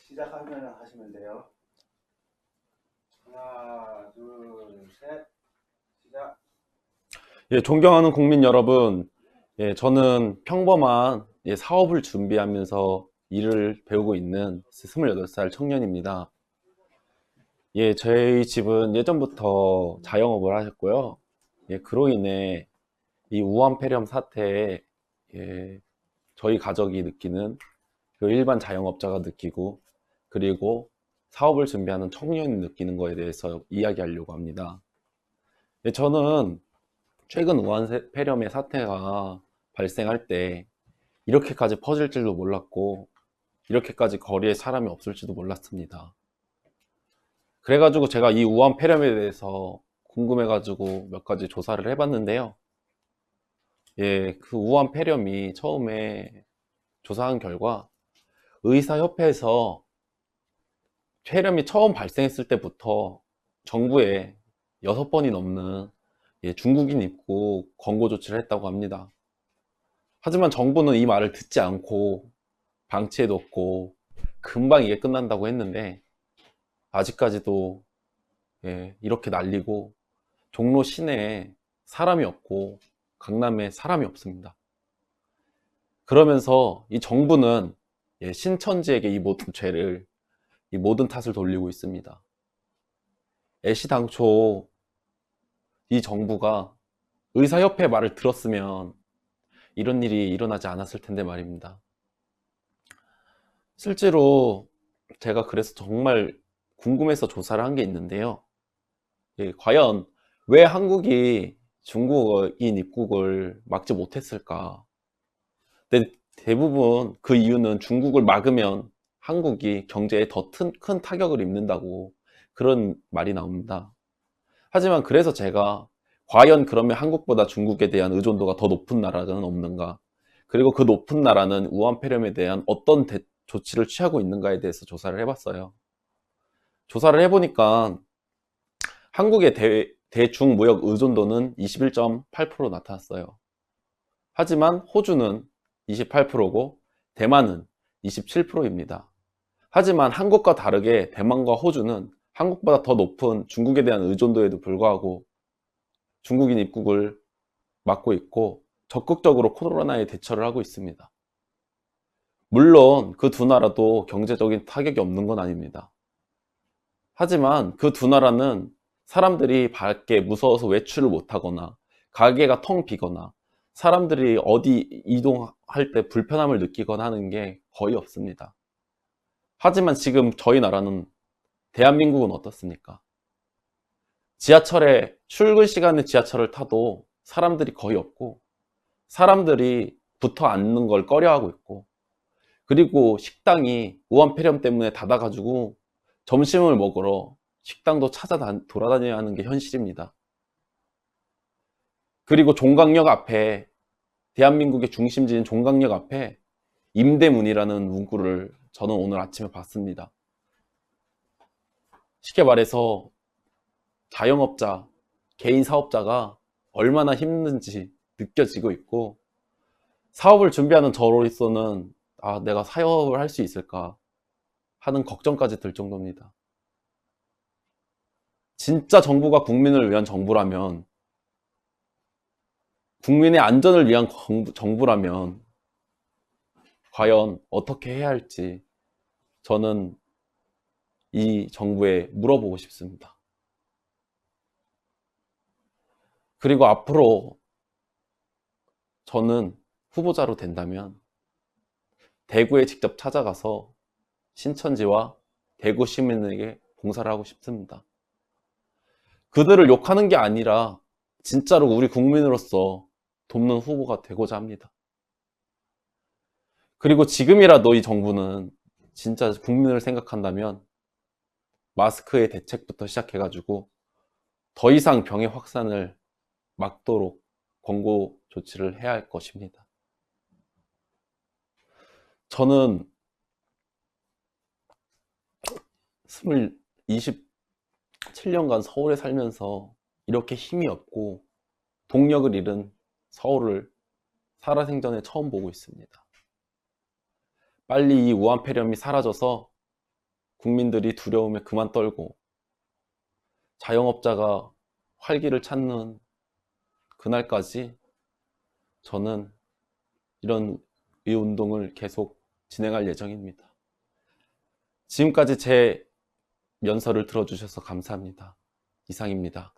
시작하면 하시면 돼요. 하나, 둘, 셋, 시작. 예, 존경하는 국민 여러분, 예, 저는 평범한 사업을 준비하면서 일을 배우고 있는 28살 청년입니다. 예, 저희 집은 예전부터 자영업을 하셨고요. 예, 그로 인해 이 우한 폐렴 사태에 저희 가족이 느끼는 그 일반 자영업자가 느끼고, 그리고 사업을 준비하는 청년이 느끼는 거에 대해서 이야기하려고 합니다. 예, 저는 최근 우한폐렴의 사태가 발생할 때 이렇게까지 퍼질 줄도 몰랐고, 이렇게까지 거리에 사람이 없을 줄도 몰랐습니다. 그래가지고 제가 이 우한폐렴에 대해서 궁금해가지고 몇 가지 조사를 해봤는데요. 예, 그 우한폐렴이 처음에 조사한 결과 의사협회에서 폐렴이 처음 발생했을 때부터 정부에 6번이 넘는 중국인 입국 권고 조치를 했다고 합니다. 하지만 정부는 이 말을 듣지 않고 방치해뒀고 금방 이게 끝난다고 했는데, 아직까지도 이렇게 날리고 종로 시내에 사람이 없고 강남에 사람이 없습니다. 그러면서 이 정부는 신천지에게 이 모든 죄를, 이 모든 탓을 돌리고 있습니다. 애시당초 이 정부가 의사협회 말을 들었으면 이런 일이 일어나지 않았을 텐데 말입니다. 실제로 제가 그래서 정말 궁금해서 조사를 한 게 있는데요. 과연 왜 한국이 중국인 입국을 막지 못했을까? 근데 대부분 그 이유는 중국을 막으면 한국이 경제에 더 큰 타격을 입는다고 그런 말이 나옵니다. 하지만 그래서 제가 과연 그러면 한국보다 중국에 대한 의존도가 더 높은 나라는 없는가? 그리고 그 높은 나라는 우한폐렴에 대한 어떤 조치를 취하고 있는가에 대해서 조사를 해봤어요. 조사를 해보니까 한국의 대중 무역 의존도는 21.8% 나타났어요. 하지만 호주는 28%고 대만은 27%입니다. 하지만 한국과 다르게 대만과 호주는 한국보다 더 높은 중국에 대한 의존도에도 불구하고 중국인 입국을 막고 있고 적극적으로 코로나에 대처를 하고 있습니다. 물론 그 두 나라도 경제적인 타격이 없는 건 아닙니다. 하지만 그 두 나라는 사람들이 밖에 무서워서 외출을 못하거나 가게가 텅 비거나 사람들이 어디 이동할 때 불편함을 느끼거나 하는 게 거의 없습니다. 하지만 지금 저희 나라는, 대한민국은 어떻습니까? 지하철에 출근 시간에 지하철을 타도 사람들이 거의 없고, 사람들이 붙어 앉는 걸 꺼려하고 있고, 그리고 식당이 우한폐렴 때문에 닫아가지고 점심을 먹으러 식당도 돌아다녀야 하는 게 현실입니다. 그리고 종강역 앞에, 대한민국의 중심지인 종강역 앞에 임대문이라는 문구를 저는 오늘 아침에 봤습니다. 쉽게 말해서 자영업자, 개인 사업자가 얼마나 힘든지 느껴지고 있고, 사업을 준비하는 저로서는 내가 사업을 할 수 있을까 하는 걱정까지 들 정도입니다. 진짜 정부가 국민을 위한 정부라면, 국민의 안전을 위한 정부라면 과연 어떻게 해야 할지 저는 이 정부에 물어보고 싶습니다. 그리고 앞으로 저는 후보자로 된다면 대구에 직접 찾아가서 신천지와 대구 시민에게 봉사를 하고 싶습니다. 그들을 욕하는 게 아니라 진짜로 우리 국민으로서 돕는 후보가 되고자 합니다. 그리고 지금이라도 이 정부는 진짜 국민을 생각한다면 마스크의 대책부터 시작해가지고 더 이상 병의 확산을 막도록 권고 조치를 해야 할 것입니다. 저는 27년간 서울에 살면서 이렇게 힘이 없고 동력을 잃은 서울을 살아생전에 처음 보고 있습니다. 빨리 이 우한폐렴이 사라져서 국민들이 두려움에 그만 떨고 자영업자가 활기를 찾는 그날까지 저는 이런 이 운동을 계속 진행할 예정입니다. 지금까지 제 연설을 들어주셔서 감사합니다. 이상입니다.